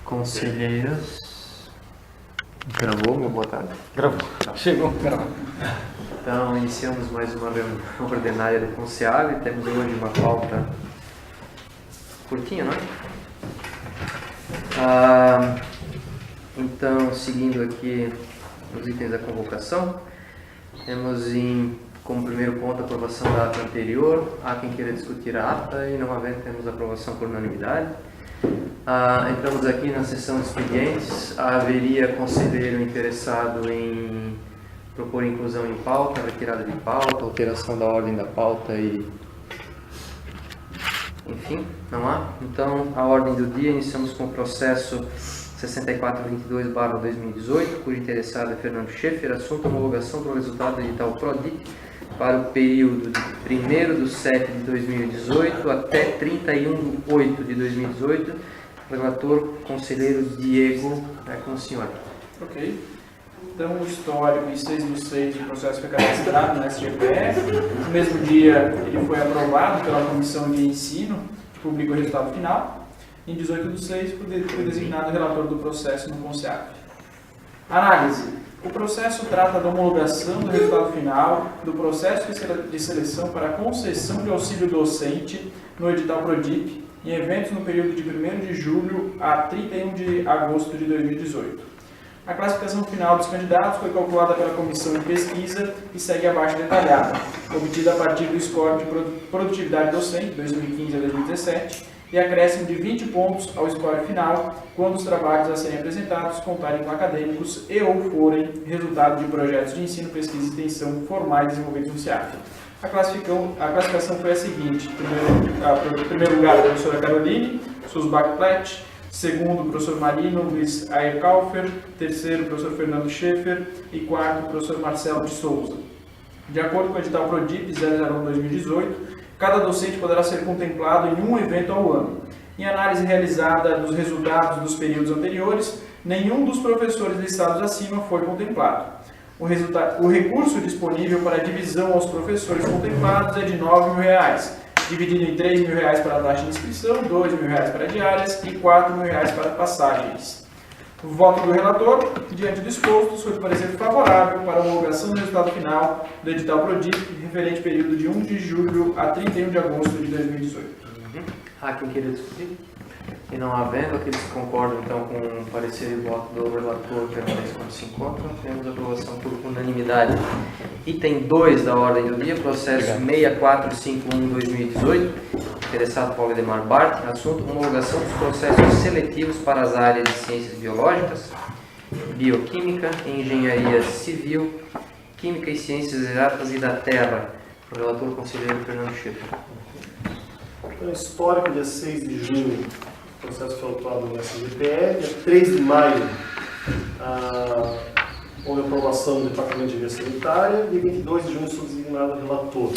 Conselheiros. Gravou, meu boa tarde? Gravou. Chegou. Gravou. Então, iniciamos mais uma reunião ordinária do Conceave. Temos hoje uma pauta curtinha, não é? Então, seguindo aqui os itens da convocação, temos como primeiro ponto a aprovação da ata anterior. Há quem queira discutir a ata e, não havendo, temos a aprovação por unanimidade. Entramos aqui na sessão de expedientes. Haveria conselheiro interessado em propor inclusão em pauta, retirada de pauta, alteração da ordem da pauta e... Enfim, não há? Então, a ordem do dia, iniciamos com o processo 6422/2018, cujo interessado é Fernando Schaeffer, assunto homologação do resultado edital PRODIP para o período de 1º/7/2018 até 31/8/2018. Relator, conselheiro Diego, é com o senhor. Ok. Então, o histórico em 6/6 do processo foi cadastrado no SGPF. No mesmo dia, ele foi aprovado pela Comissão de Ensino, que publicou o resultado final. Em 18/6, foi designado relator do processo no Conceave. Análise. O processo trata da homologação do resultado final do processo de seleção para concessão de auxílio docente no edital PRODIP em eventos no período de 1º de julho a 31 de agosto de 2018. A classificação final dos candidatos foi calculada pela Comissão de Pesquisa e segue abaixo detalhada, obtida a partir do score de produtividade docente 2015 a 2017 e acréscimo de 20 pontos ao score final quando os trabalhos a serem apresentados contarem com acadêmicos e ou forem resultado de projetos de ensino, pesquisa e extensão formais desenvolvidos no CIAP. A classificação foi a seguinte: em primeiro lugar, a professora Caroline Susbach-Plett, segundo, o professor Marino Luiz Aierkaufer, terceiro, o professor Fernando Schaeffer e quarto, o professor Marcelo de Souza. De acordo com o edital PRODIP 001/2018, cada docente poderá ser contemplado em um evento ao ano. Em análise realizada dos resultados dos períodos anteriores, nenhum dos professores listados acima foi contemplado. O recurso disponível para divisão aos professores contemplados é de R$ 9.000, dividido em R$ 3.000 para a taxa de inscrição, R$ 2.000 para diárias e R$ 4.000 para passagens. O voto do relator, diante do exposto, foi de parecer favorável para a homologação do resultado final do edital PRODIP, referente período de 1 de julho a 31 de agosto de 2018. Há quem queira discutir? E não havendo, aqueles que concordam então com o parecer e voto do relator permanece como se encontram, temos aprovação por unanimidade. Item 2 da ordem do dia, processo 6451/2018, interessado Paulo Edemar Bart, assunto homologação dos processos seletivos para as áreas de ciências biológicas, bioquímica, engenharia civil, química e ciências exatas e da terra. O relator conselheiro Fernando Schaeffer. Então, histórico, dia 6 de junho, o processo foi autuado no SGPF. Dia 3 de maio, houve aprovação do Departamento de Engenharia Sanitária. Dia 22 de junho, sou designado relator.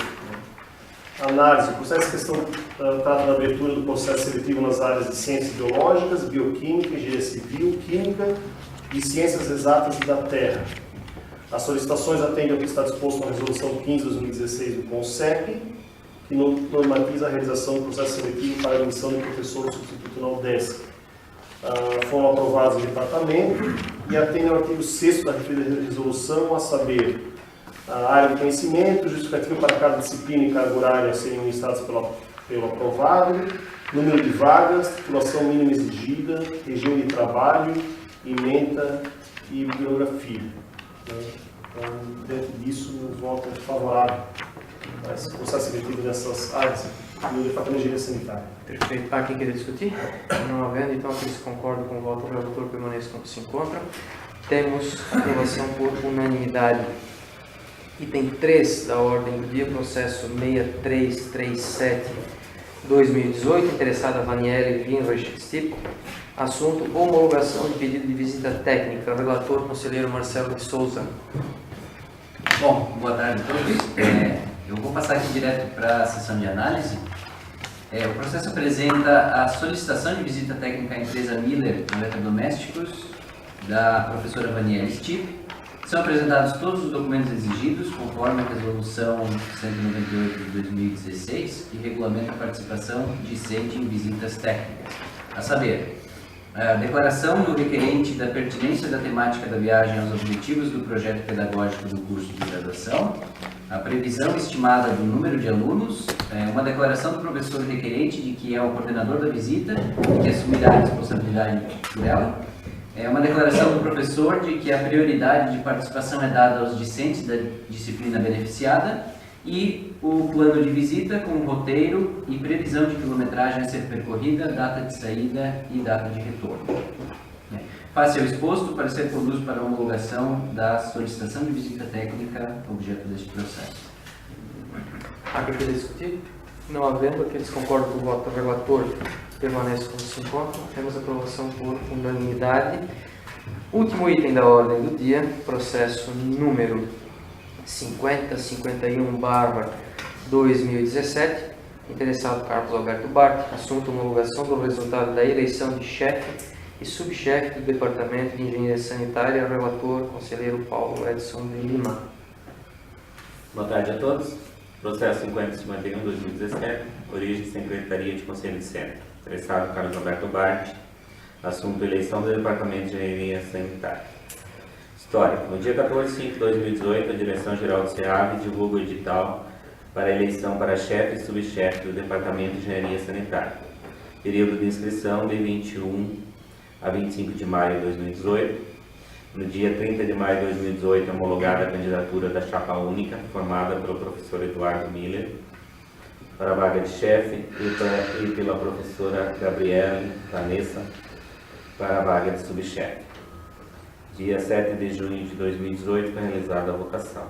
Análise. O processo de questão trata da abertura do processo seletivo nas áreas de ciências biológicas, bioquímica, engenharia civil, química e ciências exatas e da terra. As solicitações atendem ao que está disposto na Resolução 15/2016 do CONCEP, que normatiza a realização do processo seletivo para a admissão de professor substituto na UDESC. Foram aprovados em departamento e atendem ao artigo 6º da referida resolução, a saber, a área de conhecimento, justificativa para cada disciplina e carga horária serem ministrados pelo aprovado, número de vagas, titulação mínima exigida, regime de trabalho, ementa e bibliografia. Então, dentro disso, o voto é favorável a esse processo seletivo dessas áreas no Departamento de Engenharia Sanitária. Perfeito. Há quem queira discutir? Não havendo, então aqueles que concordam com o voto do relator permaneçam como se encontram. Temos aprovação por unanimidade. Item 3 da ordem do dia, processo 6337/2018, interessada Vaniele Winrich Stipp, assunto homologação de pedido de visita técnica. Relator, conselheiro Marcelo de Souza. Bom, boa tarde a todos. Eu vou passar aqui direto para a sessão de análise. O processo apresenta a solicitação de visita técnica à empresa Miller Eletrodomésticos, da professora Vaniele Stipp. São apresentados todos os documentos exigidos, conforme a Resolução 198 de 2016, que regulamenta a participação discente em visitas técnicas. A saber, A declaração do requerente da pertinência da temática da viagem aos objetivos do projeto pedagógico do curso de graduação, a previsão estimada do número de alunos, uma declaração do professor requerente de que é o coordenador da visita e que assumirá a responsabilidade por ela, uma declaração do professor de que a prioridade de participação é dada aos discentes da disciplina beneficiada e o plano de visita com roteiro e previsão de quilometragem a ser percorrida, data de saída e data de retorno. Face ao exposto, o parecer conduz para a homologação da solicitação de visita técnica objeto deste processo. Há quem queira discutir? Não havendo, aqueles que concordam com o voto do relator permanece como se encontra. Temos aprovação por unanimidade. Último item da ordem do dia, processo número 5051/2017, interessado Carlos Alberto Bart, assunto homologação do resultado da eleição de chefe e subchefe do Departamento de Engenharia Sanitária, relator, conselheiro Paulo Edson de Lima. Boa tarde a todos. Processo 5051/2017, origem Secretaria de Conselho de Centro. Interessado Carlos Alberto Bart, assunto eleição do Departamento de Engenharia Sanitária. História. No dia 14/5/2018, a Direção-Geral do SEAB divulga o edital para a eleição para chefe e subchefe do Departamento de Engenharia Sanitária. Período de inscrição de 21 a 25 de maio de 2018. No dia 30 de maio de 2018, homologada a candidatura da chapa única, formada pelo professor Eduardo Miller, para a vaga de chefe, e pela professora Gabriele Vanessa, para a vaga de subchefe. Dia 7 de junho de 2018, foi realizada a votação.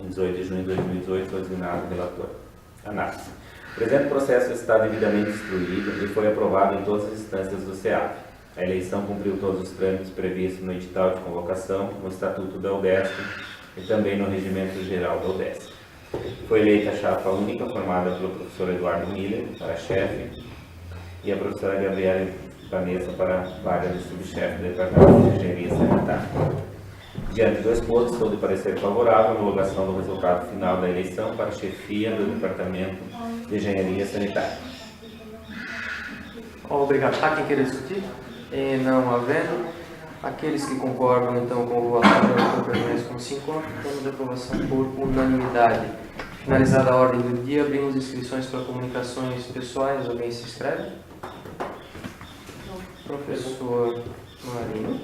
Em 18 de junho de 2018, foi designado o relator. Análise. O presente processo está devidamente instruído e foi aprovado em todas as instâncias do SEAB. A eleição cumpriu todos os trâmites previstos no edital de convocação, no Estatuto da UDESC e também no Regimento Geral da UDESC. Foi eleita a chapa única, formada pelo professor Eduardo Miller, para chefe, e a professora Gabriela Vanessa para a vaga de subchefe do Departamento de Engenharia Sanitária. Diante do exposto, estou de parecer favorável à homologação do resultado final da eleição para a chefia do Departamento de Engenharia Sanitária. Obrigado. Há quem queira discutir? E não havendo, aqueles que concordam então com o relator permanecem como se encontram, temos aprovação por unanimidade. Finalizada a ordem do dia, abrimos inscrições para comunicações pessoais. Alguém se inscreve? Professor Marino.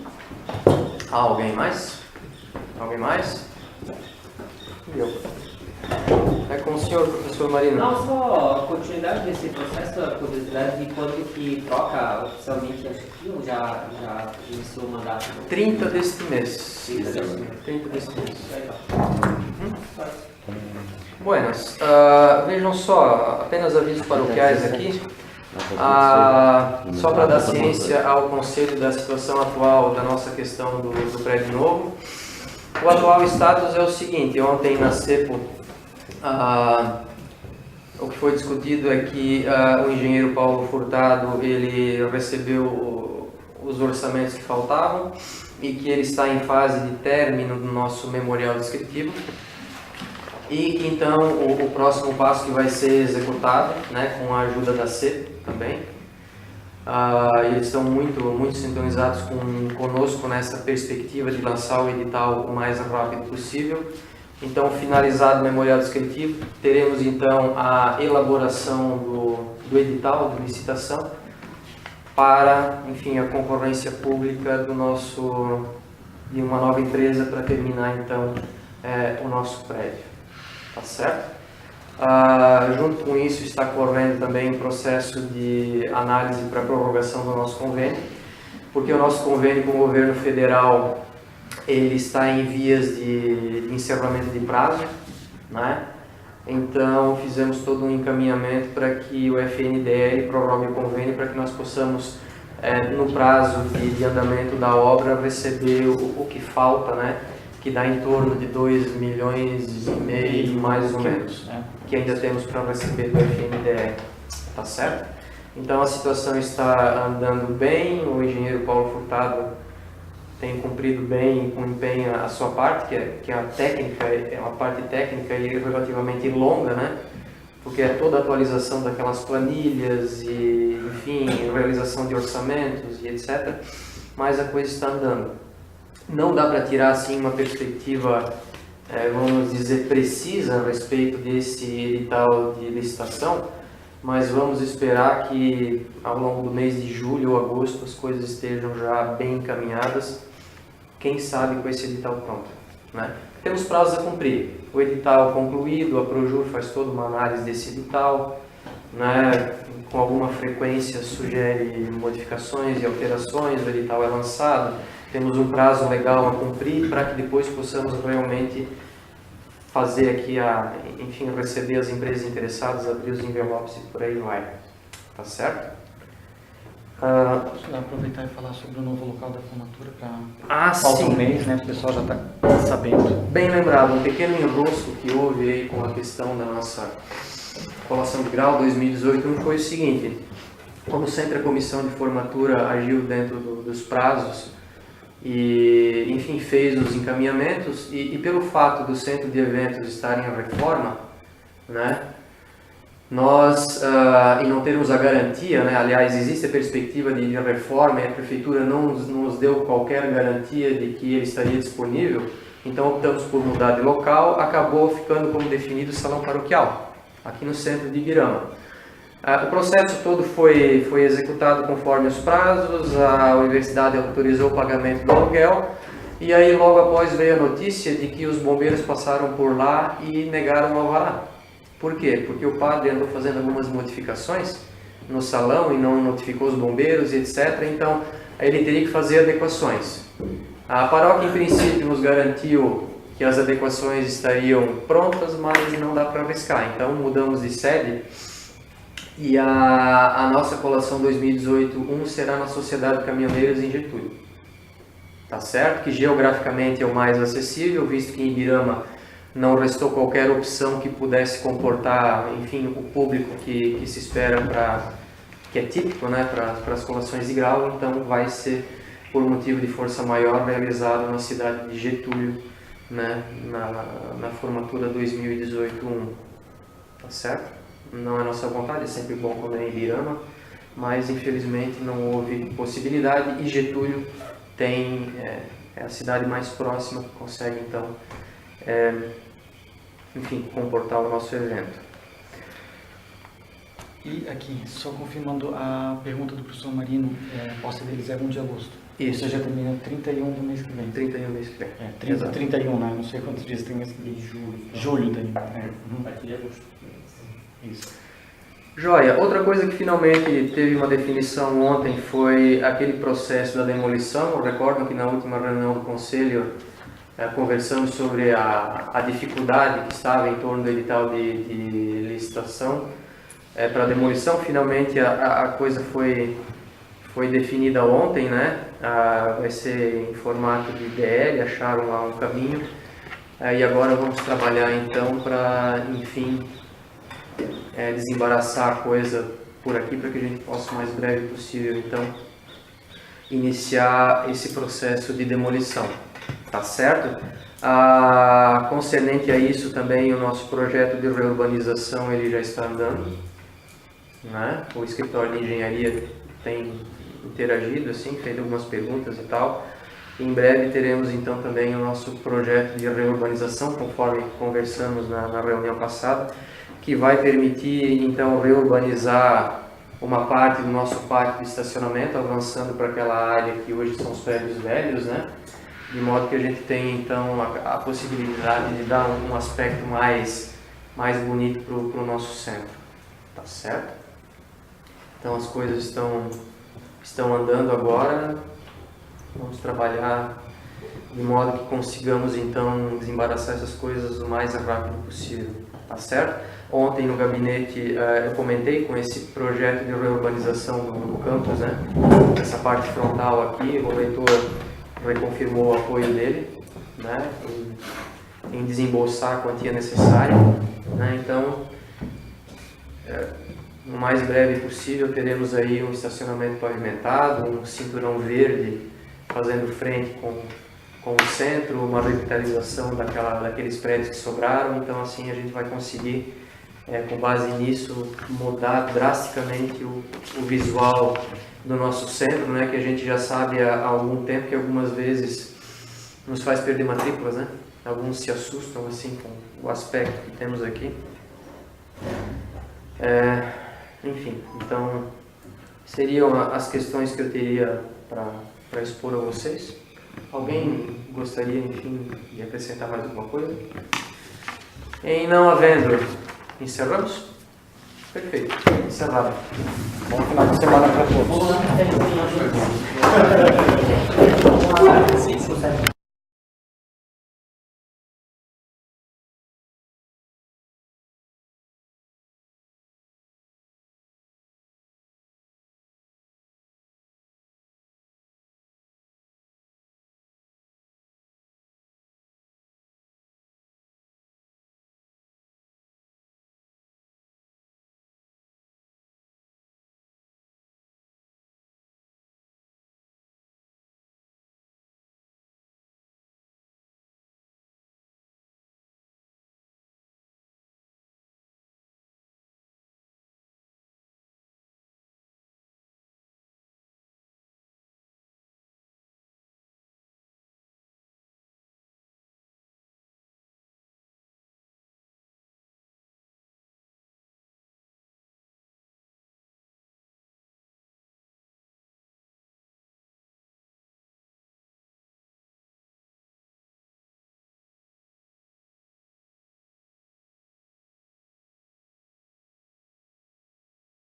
Há alguém mais? Alguém mais? E eu? É com o senhor, professor Marino. Não, só continuidade desse processo, a curiosidade de quando que troca oficialmente a chefia, ou já iniciou o mandato? 30 deste mês. 30 deste mês. Buenas. Vejam só, apenas avisos paroquiais aqui. Só para dar ciência ao Conselho da situação atual da nossa questão do prédio novo. O atual status é o seguinte: ontem na CEPO, o que foi discutido é que o engenheiro Paulo Furtado ele recebeu os orçamentos que faltavam e que ele está em fase de término do nosso memorial descritivo, e que então o próximo passo que vai ser executado, né, com a ajuda da CEPO também. Eles estão muito sintonizados conosco nessa perspectiva de lançar o edital o mais rápido possível. Então, finalizado o memorial descritivo, teremos então a elaboração do edital de licitação para, enfim, a concorrência pública de uma nova empresa para terminar então o nosso prédio. Tá certo? Junto com isso está correndo também um processo de análise para a prorrogação do nosso convênio, porque o nosso convênio com o governo federal ele está em vias de encerramento de prazo, né? Então fizemos todo um encaminhamento para que o FNDE prorrogue o convênio para que nós possamos, no prazo de andamento da obra, receber o que falta, né? Que dá em torno de 2,5 milhões mais ou menos, que ainda temos para receber do FNDE, tá certo? Então a situação está andando bem, o engenheiro Paulo Furtado tem cumprido bem, com empenho, a sua parte, que é a técnica, é uma parte técnica e relativamente longa, né? porque é toda a atualização daquelas planilhas e, enfim, realização de orçamentos e etc. Mas a coisa está andando. Não dá para tirar assim uma perspectiva, vamos dizer, precisa a respeito desse edital de licitação, mas vamos esperar que ao longo do mês de julho ou agosto as coisas estejam já bem encaminhadas, quem sabe com esse edital pronto, né? Temos prazos a cumprir. O edital concluído, a Projur faz toda uma análise desse edital, né? Com alguma frequência sugere modificações e alterações, o edital é lançado, temos um prazo legal a cumprir para que depois possamos realmente fazer aqui, enfim, receber as empresas interessadas, abrir os envelopes e por aí vai. Tá certo? Posso aproveitar e falar sobre o novo local da formatura para falta sim. um mês, né? O pessoal já está sabendo. Bem lembrado, um pequeno enrosco que houve aí com a questão da nossa colação de grau 2018 não foi o seguinte: como sempre a comissão de formatura agiu dentro dos prazos e, enfim, fez os encaminhamentos e pelo fato do centro de eventos estar em reforma, né, nós, e não termos a garantia, né, aliás, existe a perspectiva de reforma e a prefeitura não nos deu qualquer garantia de que ele estaria disponível, então optamos por mudar de local, acabou ficando como definido o salão paroquial, aqui no centro de Ibirama. O processo todo foi executado conforme os prazos, a universidade autorizou o pagamento do aluguel e aí logo após veio a notícia de que os bombeiros passaram por lá e negaram o alvará. Por quê? Porque o padre andou fazendo algumas modificações no salão e não notificou os bombeiros e etc. Então ele teria que fazer adequações. A paróquia em princípio nos garantiu que as adequações estariam prontas, mas não dá para arriscar. Então mudamos de sede. E a nossa colação 2018-1 será na Sociedade Caminhoneiros em Getúlio. Tá certo? Que geograficamente é o mais acessível, visto que em Ibirama não restou qualquer opção que pudesse comportar, enfim, o público que se espera que é típico, né, para as colações de grau, então vai ser, por motivo de força maior, realizado na cidade de Getúlio, né, na formatura 2018-1. Tá certo? Não é nossa vontade, é sempre bom quando é em Ibirama, mas infelizmente não houve possibilidade e Getúlio é a cidade mais próxima que consegue então, enfim, comportar o nosso evento. E aqui, só confirmando a pergunta do professor Marino, posse deles é 1 de agosto. Isso. Ou seja, termina 31 do mês que vem. 31 mês que vem. 31, né? Não sei quantos dias tem mês que vem. Julho daí. Aqui de agosto. Isso. Joia. Outra coisa que finalmente teve uma definição ontem foi aquele processo da demolição. Recordam que na última reunião do Conselho conversamos sobre a dificuldade que estava em torno do edital de licitação para demolição. Finalmente a coisa foi definida ontem, né? Vai ser em formato de DL, acharam lá um caminho. E agora vamos trabalhar então para, enfim, desembaraçar a coisa por aqui para que a gente possa o mais breve possível então iniciar esse processo de demolição, tá certo? Concernente a isso também o nosso projeto de reurbanização ele já está andando, né? O escritório de engenharia tem interagido assim, feito algumas perguntas e tal. Em breve teremos então também o nosso projeto de reurbanização, conforme conversamos na reunião passada, que vai permitir então reurbanizar uma parte do nosso pátio de estacionamento, avançando para aquela área que hoje são os prédios velhos, né? De modo que a gente tenha então a possibilidade de dar um aspecto mais bonito para o nosso centro, tá certo? Então as coisas estão andando agora, vamos trabalhar de modo que consigamos então desembaraçar essas coisas o mais rápido possível, tá certo? Ontem no gabinete eu comentei com esse projeto de reurbanização do campus, né? Essa parte frontal aqui, o reitor reconfirmou o apoio dele, né? Em desembolsar a quantia necessária, né? Então, no mais breve possível teremos aí um estacionamento pavimentado, um cinturão verde fazendo frente com o centro, uma revitalização daqueles prédios que sobraram, então assim a gente vai conseguir com base nisso, mudar drasticamente o visual do nosso centro, né, que a gente já sabe há algum tempo que algumas vezes nos faz perder matrículas, né? Alguns se assustam assim com o aspecto que temos aqui. Enfim, então seriam as questões que eu teria para expor a vocês. Alguém gostaria, enfim, de acrescentar mais alguma coisa? Em não havendo, encerramos? Perfeito, encerrado. Bom final de semana para todos.